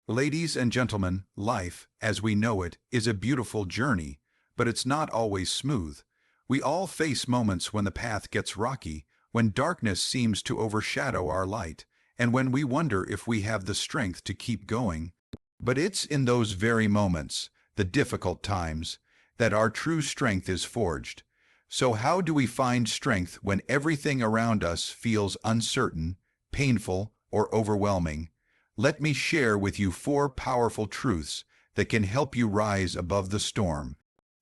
Ladies and gentlemen, life, as we know it, is a beautiful journey, but it's not always smooth. We all face moments when the path gets rocky, when darkness seems to overshadow our light, and when we wonder if we have the strength to keep going. But it's in those very moments, the difficult times, that our true strength is forged. So how do we find strength when everything around us feels uncertain, painful, or overwhelming? Let me share with you 4 powerful truths that can help you rise above the storm.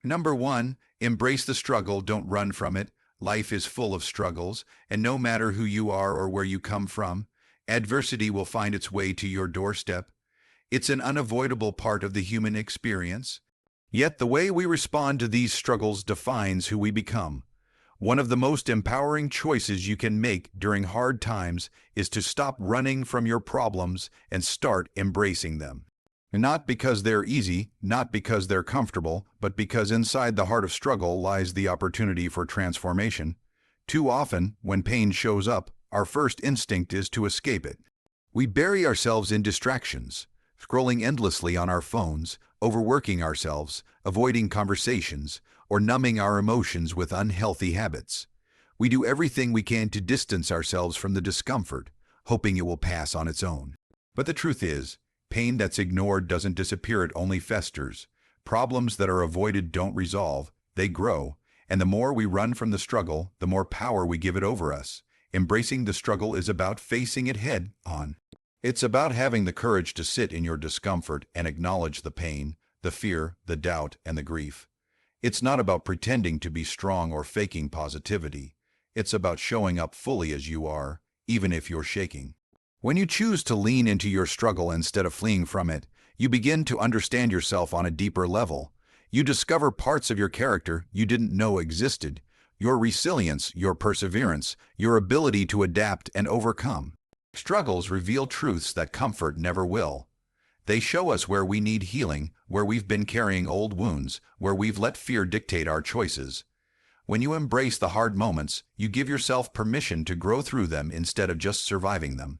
Number 1, embrace the struggle, don't run from it. Life is full of struggles, and no matter who you are or where you come from, adversity will find its way to your doorstep. It's an unavoidable part of the human experience. Yet the way we respond to these struggles defines who we become. One of the most empowering choices you can make during hard times is to stop running from your problems and start embracing them. Not because they're easy, not because they're comfortable, but because inside the heart of struggle lies the opportunity for transformation. Too often, when pain shows up, our first instinct is to escape it. We bury ourselves in distractions, scrolling endlessly on our phones, overworking ourselves, avoiding conversations, or numbing our emotions with unhealthy habits. We do everything we can to distance ourselves from the discomfort, hoping it will pass on its own. But the truth is, pain that's ignored doesn't disappear, it only festers. Problems that are avoided don't resolve, they grow, and the more we run from the struggle, the more power we give it over us. Embracing the struggle is about facing it head on. It's about having the courage to sit in your discomfort and acknowledge the pain, the fear, the doubt, and the grief. It's not about pretending to be strong or faking positivity. It's about showing up fully as you are, even if you're shaking. When you choose to lean into your struggle instead of fleeing from it, you begin to understand yourself on a deeper level. You discover parts of your character you didn't know existed, your resilience, your perseverance, your ability to adapt and overcome. Struggles reveal truths that comfort never will. They show us where we need healing, where we've been carrying old wounds, where we've let fear dictate our choices. When you embrace the hard moments, you give yourself permission to grow through them instead of just surviving them.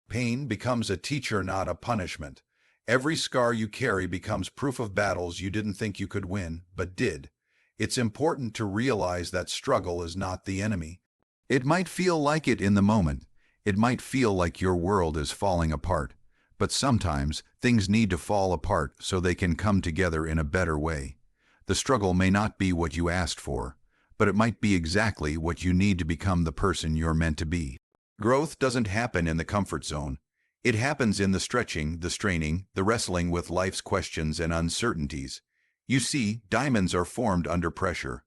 Pain becomes a teacher, not a punishment. Every scar you carry becomes proof of battles you didn't think you could win, but did. It's important to realize that struggle is not the enemy. It might feel like it in the moment. It might feel like your world is falling apart. But sometimes things need to fall apart so they can come together in a better way. The struggle may not be what you asked for, but it might be exactly what you need to become the person you're meant to be. Growth doesn't happen in the comfort zone. It happens in the stretching, the straining, the wrestling with life's questions and uncertainties. You see, diamonds are formed under pressure.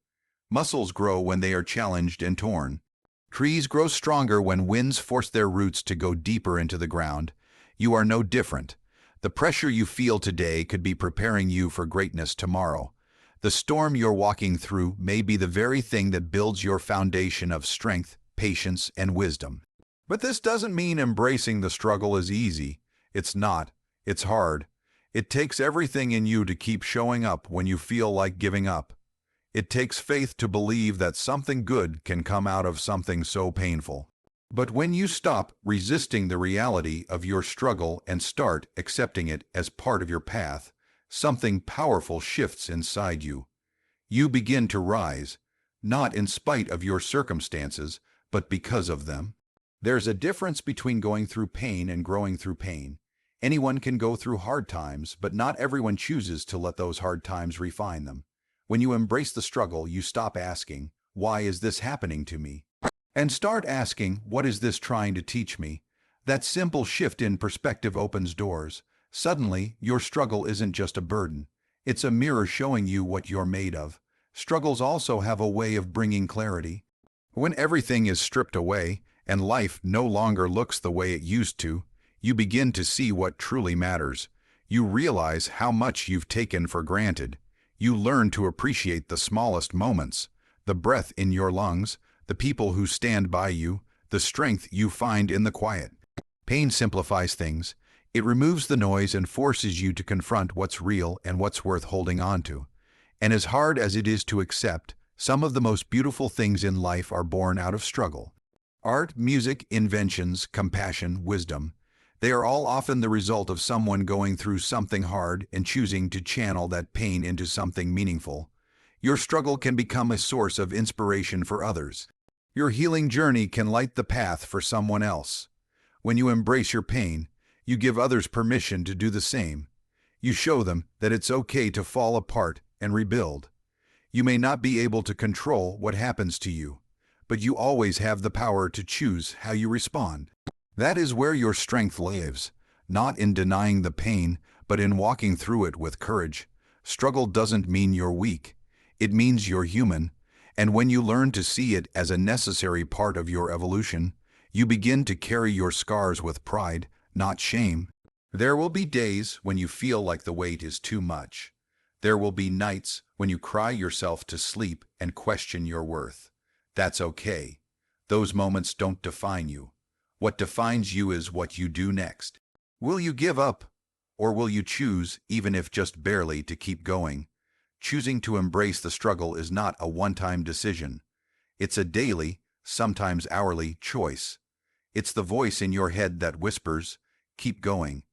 Muscles grow when they are challenged and torn. Trees grow stronger when winds force their roots to go deeper into the ground. You are no different. The pressure you feel today could be preparing you for greatness tomorrow. The storm you're walking through may be the very thing that builds your foundation of strength, patience, and wisdom. But this doesn't mean embracing the struggle is easy. It's not. It's hard. It takes everything in you to keep showing up when you feel like giving up. It takes faith to believe that something good can come out of something so painful. But when you stop resisting the reality of your struggle and start accepting it as part of your path, something powerful shifts inside you. You begin to rise, not in spite of your circumstances, but because of them. There's a difference between going through pain and growing through pain. Anyone can go through hard times, but not everyone chooses to let those hard times refine them. When you embrace the struggle, you stop asking, "Why is this happening to me?" and start asking, "What is this trying to teach me?" That simple shift in perspective opens doors. Suddenly, your struggle isn't just a burden. It's a mirror showing you what you're made of. Struggles also have a way of bringing clarity. When everything is stripped away and life no longer looks the way it used to, you begin to see what truly matters. You realize how much you've taken for granted. You learn to appreciate the smallest moments, the breath in your lungs, the people who stand by you, the strength you find in the quiet. Pain simplifies things. It removes the noise and forces you to confront what's real and what's worth holding on to. And as hard as it is to accept, some of the most beautiful things in life are born out of struggle. Art, music, inventions, compassion, wisdom. They are all often the result of someone going through something hard and choosing to channel that pain into something meaningful. Your struggle can become a source of inspiration for others. Your healing journey can light the path for someone else. When you embrace your pain, you give others permission to do the same. You show them that it's okay to fall apart and rebuild. You may not be able to control what happens to you, but you always have the power to choose how you respond. That is where your strength lives, not in denying the pain, but in walking through it with courage. Struggle doesn't mean you're weak. It means you're human, and when you learn to see it as a necessary part of your evolution, you begin to carry your scars with pride, not shame. There will be days when you feel like the weight is too much. There will be nights when you cry yourself to sleep and question your worth. That's okay. Those moments don't define you. What defines you is what you do next. Will you give up, or will you choose, even if just barely, to keep going? Choosing to embrace the struggle is not a one-time decision. It's a daily, sometimes hourly, choice. It's the voice in your head that whispers, "Keep going,"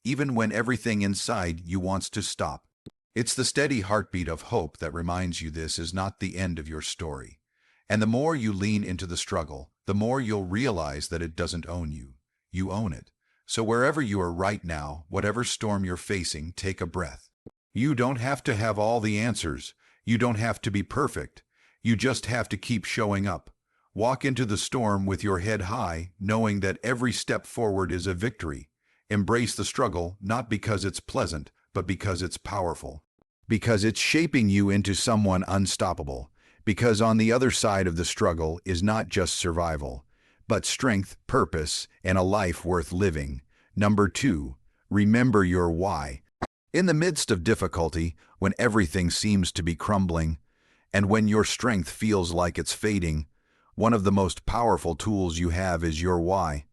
even when everything inside you wants to stop. It's the steady heartbeat of hope that reminds you this is not the end of your story. And the more you lean into the struggle, the more you'll realize that it doesn't own you. You own it. So wherever you are right now, whatever storm you're facing, take a breath. You don't have to have all the answers. You don't have to be perfect. You just have to keep showing up. Walk into the storm with your head high, knowing that every step forward is a victory. Embrace the struggle, not because it's pleasant, but because it's powerful. Because it's shaping you into someone unstoppable. Because on the other side of the struggle is not just survival, but strength, purpose, and a life worth living. Number 2, remember your why. In the midst of difficulty, when everything seems to be crumbling, and when your strength feels like it's fading, one of the most powerful tools you have is your why.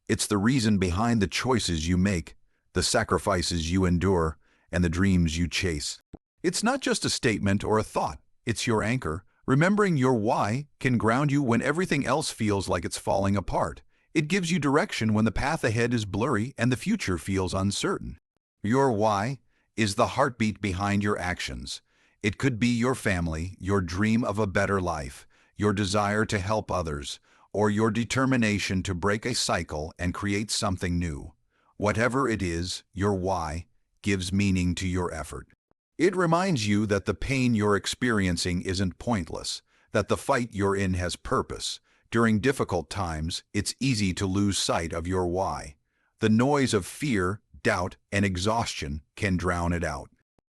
It's the reason behind the choices you make, the sacrifices you endure, and the dreams you chase. It's not just a statement or a thought. It's your anchor. Remembering your why can ground you when everything else feels like it's falling apart. It gives you direction when the path ahead is blurry and the future feels uncertain. Your why is the heartbeat behind your actions. It could be your family, your dream of a better life, your desire to help others, or your determination to break a cycle and create something new. Whatever it is, your why gives meaning to your effort. It reminds you that the pain you're experiencing isn't pointless, that the fight you're in has purpose. During difficult times, it's easy to lose sight of your why. The noise of fear, doubt, and exhaustion can drown it out.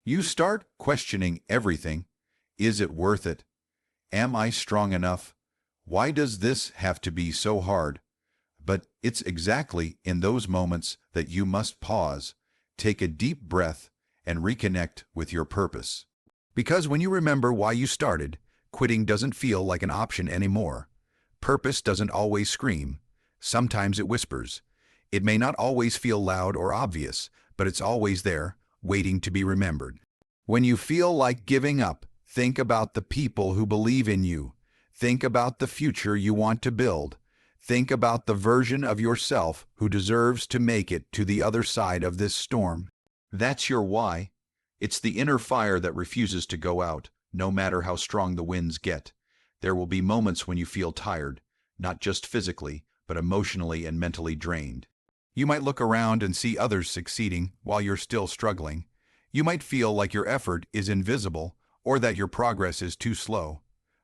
You start questioning everything. Is it worth it? Am I strong enough? Why does this have to be so hard? But it's exactly in those moments that you must pause, take a deep breath, and reconnect with your purpose. Because when you remember why you started, quitting doesn't feel like an option anymore. Purpose doesn't always scream. Sometimes it whispers. It may not always feel loud or obvious, but it's always there, waiting to be remembered. When you feel like giving up, think about the people who believe in you. Think about the future you want to build. Think about the version of yourself who deserves to make it to the other side of this storm. That's your why. It's the inner fire that refuses to go out, no matter how strong the winds get. There will be moments when you feel tired, not just physically, but emotionally and mentally drained. You might look around and see others succeeding while you're still struggling. You might feel like your effort is invisible or that your progress is too slow.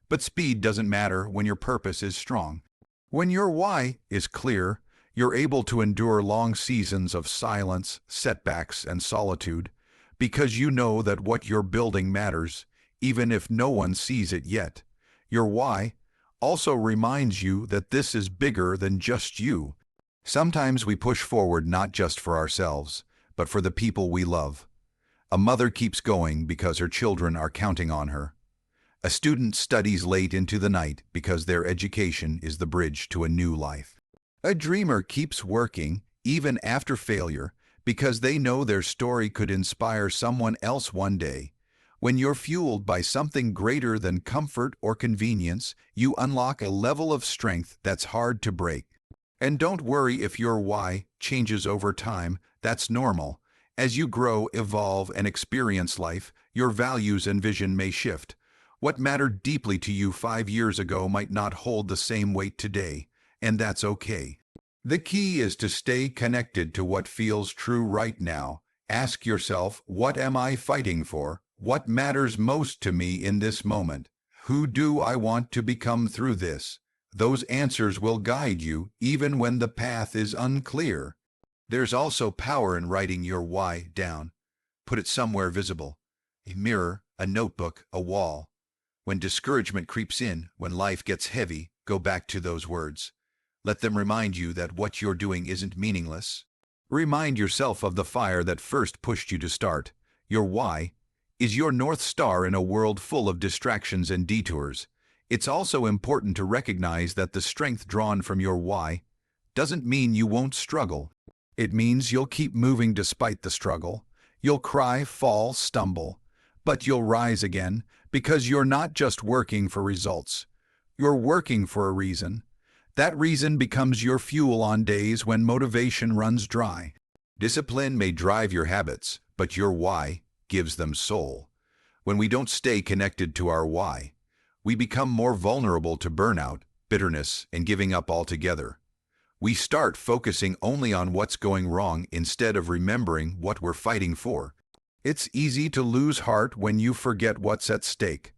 But speed doesn't matter when your purpose is strong. When your why is clear, you're able to endure long seasons of silence, setbacks, and solitude because you know that what you're building matters, even if no one sees it yet. Your why also reminds you that this is bigger than just you. Sometimes we push forward not just for ourselves, but for the people we love. A mother keeps going because her children are counting on her. A student studies late into the night because their education is the bridge to a new life. A dreamer keeps working, even after failure, because they know their story could inspire someone else one day. When you're fueled by something greater than comfort or convenience, you unlock a level of strength that's hard to break. And don't worry if your why changes over time. That's normal. As you grow, evolve, and experience life, your values and vision may shift. What mattered deeply to you 5 years ago might not hold the same weight today, and that's okay. The key is to stay connected to what feels true right now. Ask yourself, what am I fighting for? What matters most to me in this moment? Who do I want to become through this? Those answers will guide you even when the path is unclear. There's also power in writing your why down. Put it somewhere visible. A mirror, a notebook, a wall. When discouragement creeps in, when life gets heavy, go back to those words. Let them remind you that what you're doing isn't meaningless. Remind yourself of the fire that first pushed you to start. Your why is your North Star in a world full of distractions and detours. It's also important to recognize that the strength drawn from your why doesn't mean you won't struggle. It means you'll keep moving despite the struggle. You'll cry, fall, stumble, but you'll rise again because you're not just working for results. You're working for a reason. That reason becomes your fuel on days when motivation runs dry. Discipline may drive your habits, but your why gives them soul. When we don't stay connected to our why, we become more vulnerable to burnout, bitterness, and giving up altogether. We start focusing only on what's going wrong instead of remembering what we're fighting for. It's easy to lose heart when you forget what's at stake.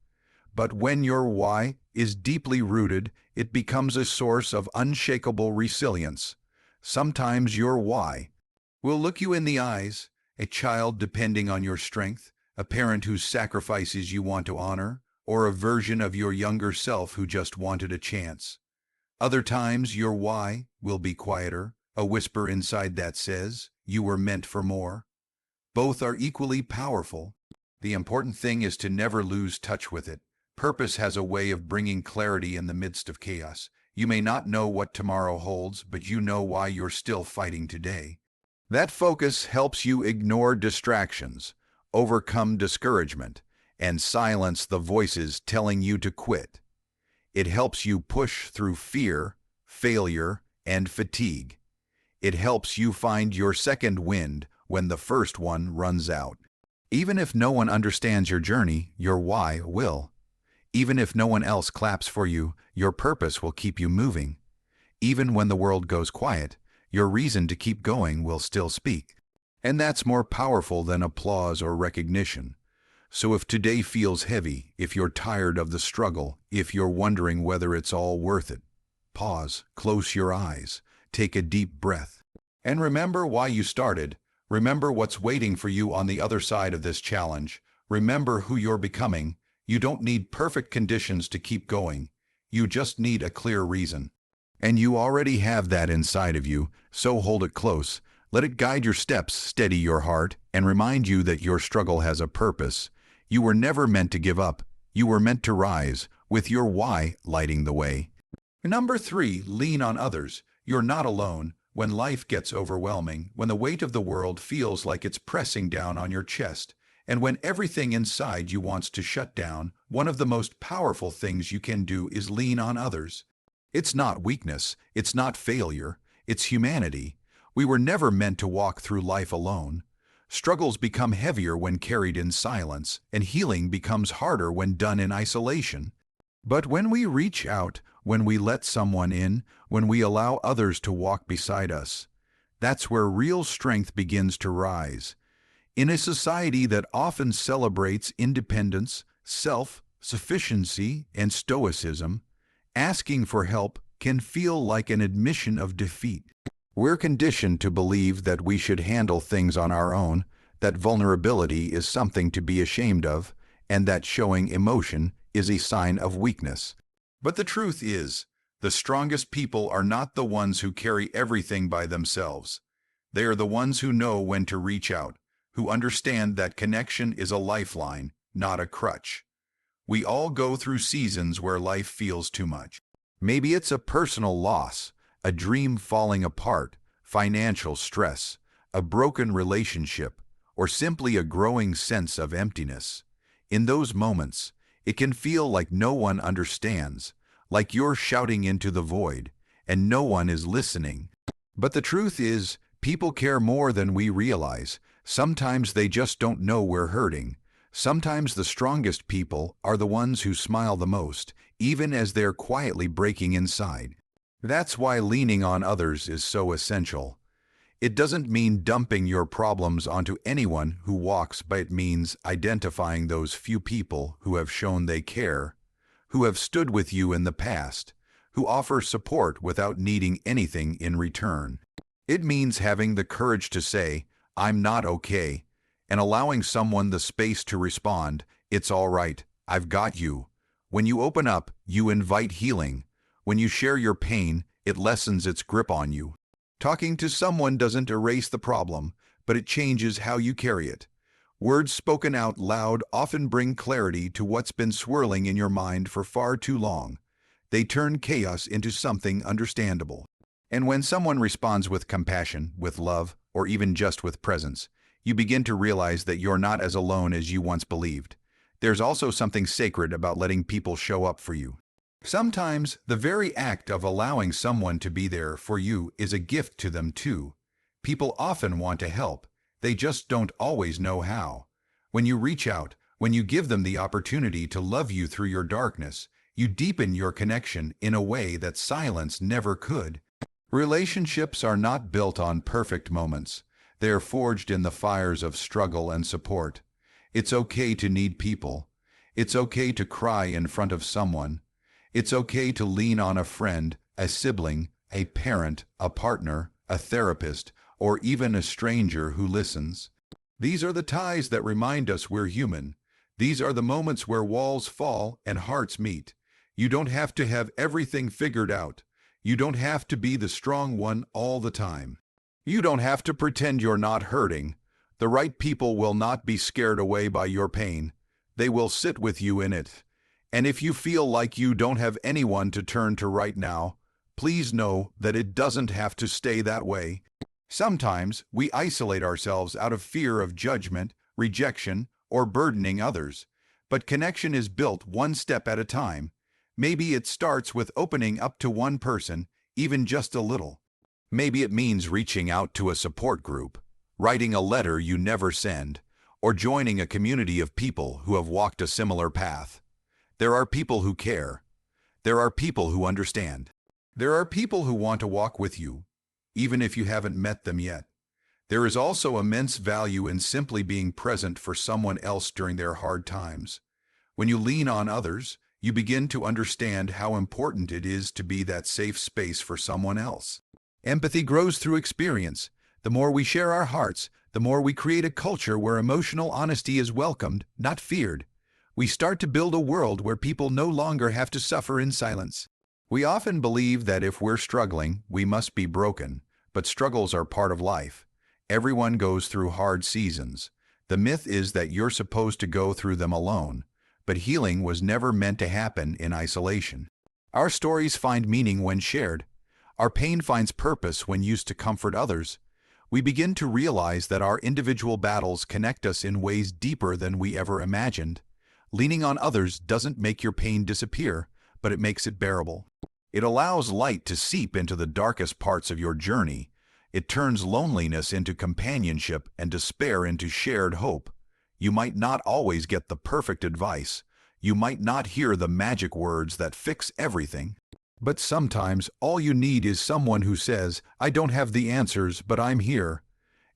But when your why is deeply rooted, it becomes a source of unshakable resilience. Sometimes your why will look you in the eyes, a child depending on your strength, a parent whose sacrifices you want to honor, or a version of your younger self who just wanted a chance. Other times your why will be quieter, a whisper inside that says, you were meant for more. Both are equally powerful. The important thing is to never lose touch with it. Purpose has a way of bringing clarity in the midst of chaos. You may not know what tomorrow holds, but you know why you're still fighting today. That focus helps you ignore distractions, overcome discouragement, and silence the voices telling you to quit. It helps you push through fear, failure, and fatigue. It helps you find your second wind when the first one runs out. Even if no one understands your journey, your why will. Even if no one else claps for you, your purpose will keep you moving. Even when the world goes quiet, your reason to keep going will still speak. And that's more powerful than applause or recognition. So if today feels heavy, if you're tired of the struggle, if you're wondering whether it's all worth it, pause, close your eyes, take a deep breath, and remember why you started. Remember what's waiting for you on the other side of this challenge. Remember who you're becoming. You don't need perfect conditions to keep going. You just need a clear reason. And you already have that inside of you, so hold it close. Let it guide your steps, steady your heart, and remind you that your struggle has a purpose. You were never meant to give up. You were meant to rise, with your why lighting the way. Number 3, lean on others. You're not alone. When life gets overwhelming, when the weight of the world feels like it's pressing down on your chest, and when everything inside you wants to shut down, one of the most powerful things you can do is lean on others. It's not weakness, it's not failure, it's humanity. We were never meant to walk through life alone. Struggles become heavier when carried in silence, and healing becomes harder when done in isolation. But when we reach out, when we let someone in, when we allow others to walk beside us, that's where real strength begins to rise. In a society that often celebrates independence, self-sufficiency, and stoicism, asking for help can feel like an admission of defeat. We're conditioned to believe that we should handle things on our own, that vulnerability is something to be ashamed of, and that showing emotion is a sign of weakness. But the truth is, the strongest people are not the ones who carry everything by themselves. They are the ones who know when to reach out, who understand that connection is a lifeline, not a crutch. We all go through seasons where life feels too much. Maybe it's a personal loss, a dream falling apart, financial stress, a broken relationship, or simply a growing sense of emptiness. In those moments, it can feel like no one understands, like you're shouting into the void, and no one is listening. But the truth is, people care more than we realize. Sometimes they just don't know we're hurting. Sometimes the strongest people are the ones who smile the most, even as they're quietly breaking inside. That's why leaning on others is so essential. It doesn't mean dumping your problems onto anyone who walks, but it means identifying those few people who have shown they care, who have stood with you in the past, who offer support without needing anything in return. It means having the courage to say, "I'm not okay," and allowing someone the space to respond, "It's all right, I've got you." When you open up, you invite healing. When you share your pain, it lessens its grip on you. Talking to someone doesn't erase the problem, but it changes how you carry it. Words spoken out loud often bring clarity to what's been swirling in your mind for far too long. They turn chaos into something understandable. And when someone responds with compassion, with love, or even just with presence, you begin to realize that you're not as alone as you once believed. There's also something sacred about letting people show up for you. Sometimes, the very act of allowing someone to be there for you is a gift to them too. People often want to help. They just don't always know how. When you reach out, when you give them the opportunity to love you through your darkness, you deepen your connection in a way that silence never could. Relationships are not built on perfect moments. They are forged in the fires of struggle and support. It's okay to need people. It's okay to cry in front of someone. It's okay to lean on a friend, a sibling, a parent, a partner, a therapist, or even a stranger who listens. These are the ties that remind us we're human. These are the moments where walls fall and hearts meet. You don't have to have everything figured out. You don't have to be the strong one all the time. You don't have to pretend you're not hurting. The right people will not be scared away by your pain. They will sit with you in it. And if you feel like you don't have anyone to turn to right now, please know that it doesn't have to stay that way. Sometimes we isolate ourselves out of fear of judgment, rejection, or burdening others. But connection is built one step at a time. Maybe it starts with opening up to one person, even just a little. Maybe it means reaching out to a support group, writing a letter you never send, or joining a community of people who have walked a similar path. There are people who care. There are people who understand. There are people who want to walk with you, even if you haven't met them yet. There is also immense value in simply being present for someone else during their hard times. When you lean on others, you begin to understand how important it is to be that safe space for someone else. Empathy grows through experience. The more we share our hearts, the more we create a culture where emotional honesty is welcomed, not feared. We start to build a world where people no longer have to suffer in silence. We often believe that if we're struggling, we must be broken, but struggles are part of life. Everyone goes through hard seasons. The myth is that you're supposed to go through them alone, but healing was never meant to happen in isolation. Our stories find meaning when shared. Our pain finds purpose when used to comfort others. We begin to realize that our individual battles connect us in ways deeper than we ever imagined. Leaning on others doesn't make your pain disappear, but it makes it bearable. It allows light to seep into the darkest parts of your journey. It turns loneliness into companionship and despair into shared hope. You might not always get the perfect advice. You might not hear the magic words that fix everything. But sometimes all you need is someone who says, "I don't have the answers, but I'm here."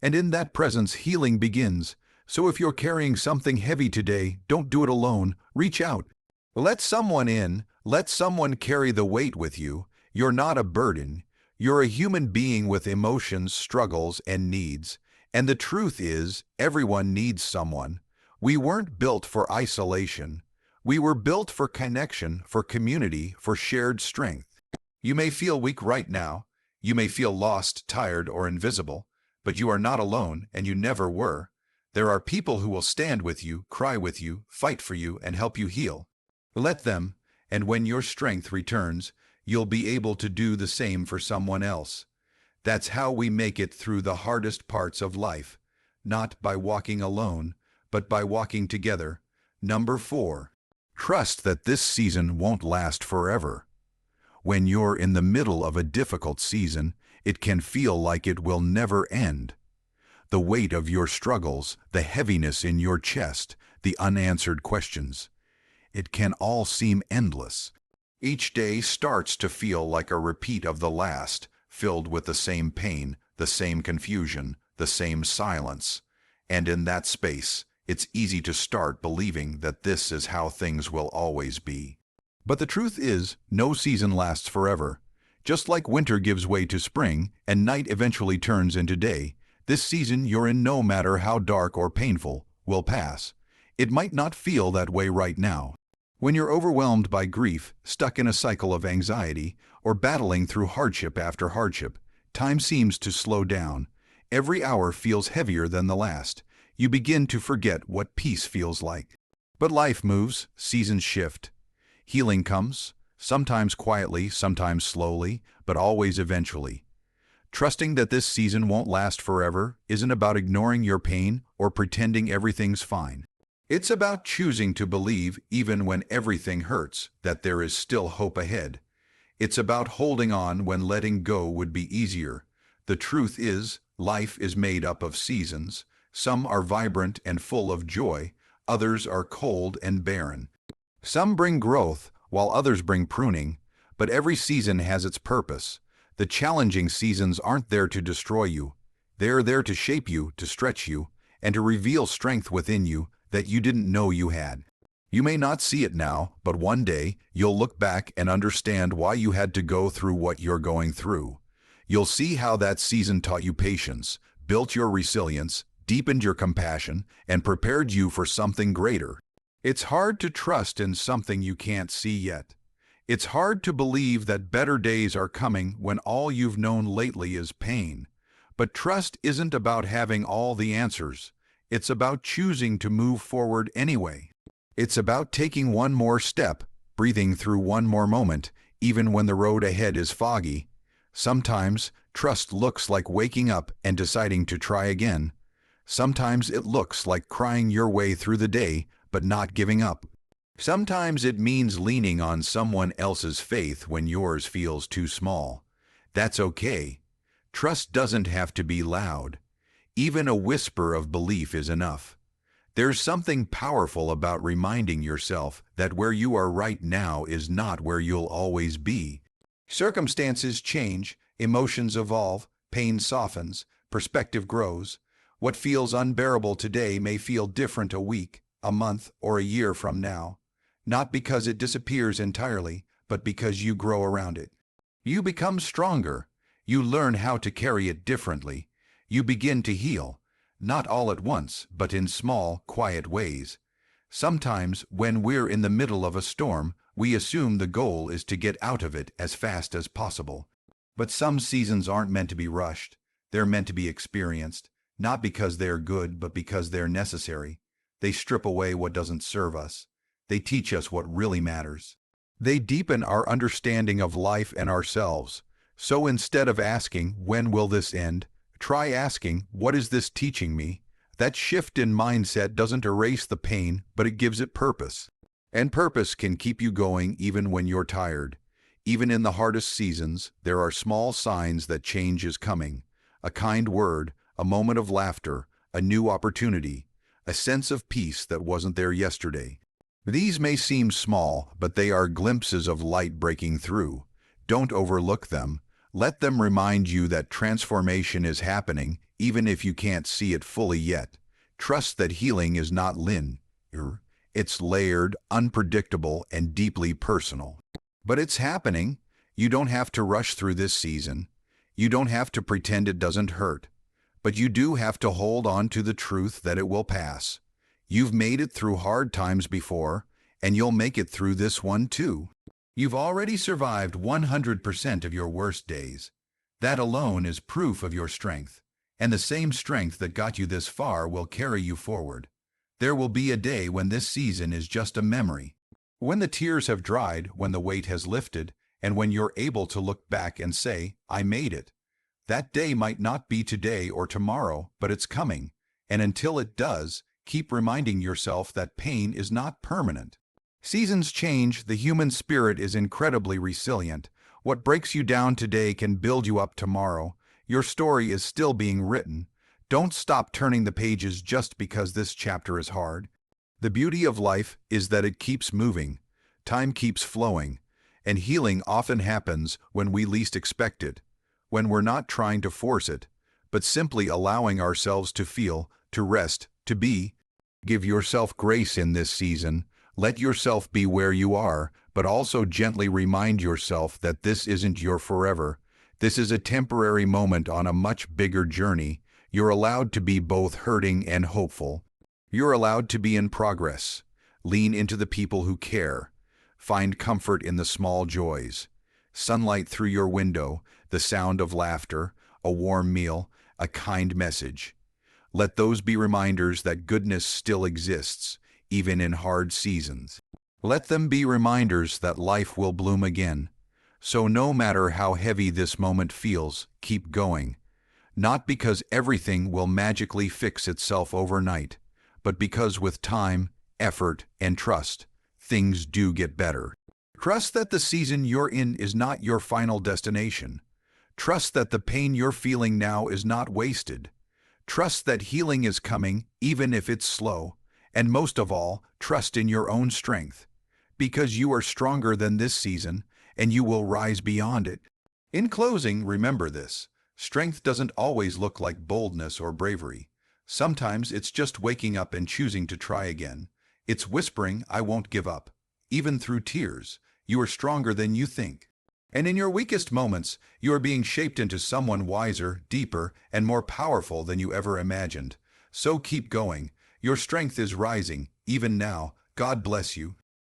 And in that presence, healing begins. So if you're carrying something heavy today, don't do it alone. Reach out. Let someone in. Let someone carry the weight with you. You're not a burden. You're a human being with emotions, struggles, and needs. And the truth is, everyone needs someone. We weren't built for isolation. We were built for connection, for community, for shared strength. You may feel weak right now. You may feel lost, tired, or invisible. But you are not alone, and you never were. There are people who will stand with you, cry with you, fight for you, and help you heal. Let them, and when your strength returns, you'll be able to do the same for someone else. That's how we make it through the hardest parts of life, not by walking alone, but by walking together. Number 4. Trust that this season won't last forever. When you're in the middle of a difficult season, it can feel like it will never end. The weight of your struggles, the heaviness in your chest, the unanswered questions. It can all seem endless. Each day starts to feel like a repeat of the last, filled with the same pain, the same confusion, the same silence. And in that space, it's easy to start believing that this is how things will always be. But the truth is, no season lasts forever. Just like winter gives way to spring and night eventually turns into day, this season you're in, no matter how dark or painful, will pass. It might not feel that way right now. When you're overwhelmed by grief, stuck in a cycle of anxiety, or battling through hardship after hardship, time seems to slow down. Every hour feels heavier than the last. You begin to forget what peace feels like. But life moves, seasons shift. Healing comes, sometimes quietly, sometimes slowly, but always eventually. Trusting that this season won't last forever isn't about ignoring your pain or pretending everything's fine. It's about choosing to believe, even when everything hurts, that there is still hope ahead. It's about holding on when letting go would be easier. The truth is, life is made up of seasons. Some are vibrant and full of joy, others are cold and barren. Some bring growth, while others bring pruning, but every season has its purpose. The challenging seasons aren't there to destroy you. They're there to shape you, to stretch you, and to reveal strength within you that you didn't know you had. You may not see it now, but one day you'll look back and understand why you had to go through what you're going through. You'll see how that season taught you patience, built your resilience, deepened your compassion, and prepared you for something greater. It's hard to trust in something you can't see yet. It's hard to believe that better days are coming when all you've known lately is pain. But trust isn't about having all the answers. It's about choosing to move forward anyway. It's about taking one more step, breathing through one more moment, even when the road ahead is foggy. Sometimes, trust looks like waking up and deciding to try again. Sometimes it looks like crying your way through the day, but not giving up. Sometimes it means leaning on someone else's faith when yours feels too small. That's okay. Trust doesn't have to be loud. Even a whisper of belief is enough. There's something powerful about reminding yourself that where you are right now is not where you'll always be. Circumstances change, emotions evolve, pain softens, perspective grows. What feels unbearable today may feel different a week, a month, or a year from now. Not because it disappears entirely, but because you grow around it. You become stronger. You learn how to carry it differently. You begin to heal, not all at once, but in small, quiet ways. Sometimes, when we're in the middle of a storm, we assume the goal is to get out of it as fast as possible. But some seasons aren't meant to be rushed. They're meant to be experienced, not because they're good, but because they're necessary. They strip away what doesn't serve us. They teach us what really matters. They deepen our understanding of life and ourselves. So instead of asking, "When will this end?" try asking, "What is this teaching me?" That shift in mindset doesn't erase the pain, but it gives it purpose. And purpose can keep you going even when you're tired. Even in the hardest seasons, there are small signs that change is coming. A kind word, a moment of laughter, a new opportunity, a sense of peace that wasn't there yesterday. These may seem small, but they are glimpses of light breaking through. Don't overlook them. Let them remind you that transformation is happening, even if you can't see it fully yet. Trust that healing is not linear. It's layered, unpredictable, and deeply personal. But it's happening. You don't have to rush through this season. You don't have to pretend it doesn't hurt. But you do have to hold on to the truth that it will pass. You've made it through hard times before, and you'll make it through this one too. You've already survived 100% of your worst days. That alone is proof of your strength, and the same strength that got you this far will carry you forward. There will be a day when this season is just a memory. When the tears have dried, when the weight has lifted, and when you're able to look back and say, "I made it." That day might not be today or tomorrow, but it's coming, and until it does, keep reminding yourself that pain is not permanent. Seasons change, the human spirit is incredibly resilient. What breaks you down today can build you up tomorrow. Your story is still being written. Don't stop turning the pages just because this chapter is hard. The beauty of life is that it keeps moving, time keeps flowing, and healing often happens when we least expect it, when we're not trying to force it, but simply allowing ourselves to feel, to rest, to be. Give yourself grace in this season. Let yourself be where you are, but also gently remind yourself that this isn't your forever. This is a temporary moment on a much bigger journey. You're allowed to be both hurting and hopeful. You're allowed to be in progress. Lean into the people who care. Find comfort in the small joys. Sunlight through your window, the sound of laughter, a warm meal, a kind message. Let those be reminders that goodness still exists, even in hard seasons. Let them be reminders that life will bloom again. So no matter how heavy this moment feels, keep going. Not because everything will magically fix itself overnight, but because with time, effort, and trust, things do get better. Trust that the season you're in is not your final destination. Trust that the pain you're feeling now is not wasted. Trust that healing is coming, even if it's slow. And most of all, trust in your own strength. Because you are stronger than this season, and you will rise beyond it. In closing, remember this. Strength doesn't always look like boldness or bravery. Sometimes it's just waking up and choosing to try again. It's whispering, "I won't give up." Even through tears, you are stronger than you think. And in your weakest moments, you are being shaped into someone wiser, deeper, and more powerful than you ever imagined. So keep going. Your strength is rising, even now. God bless you.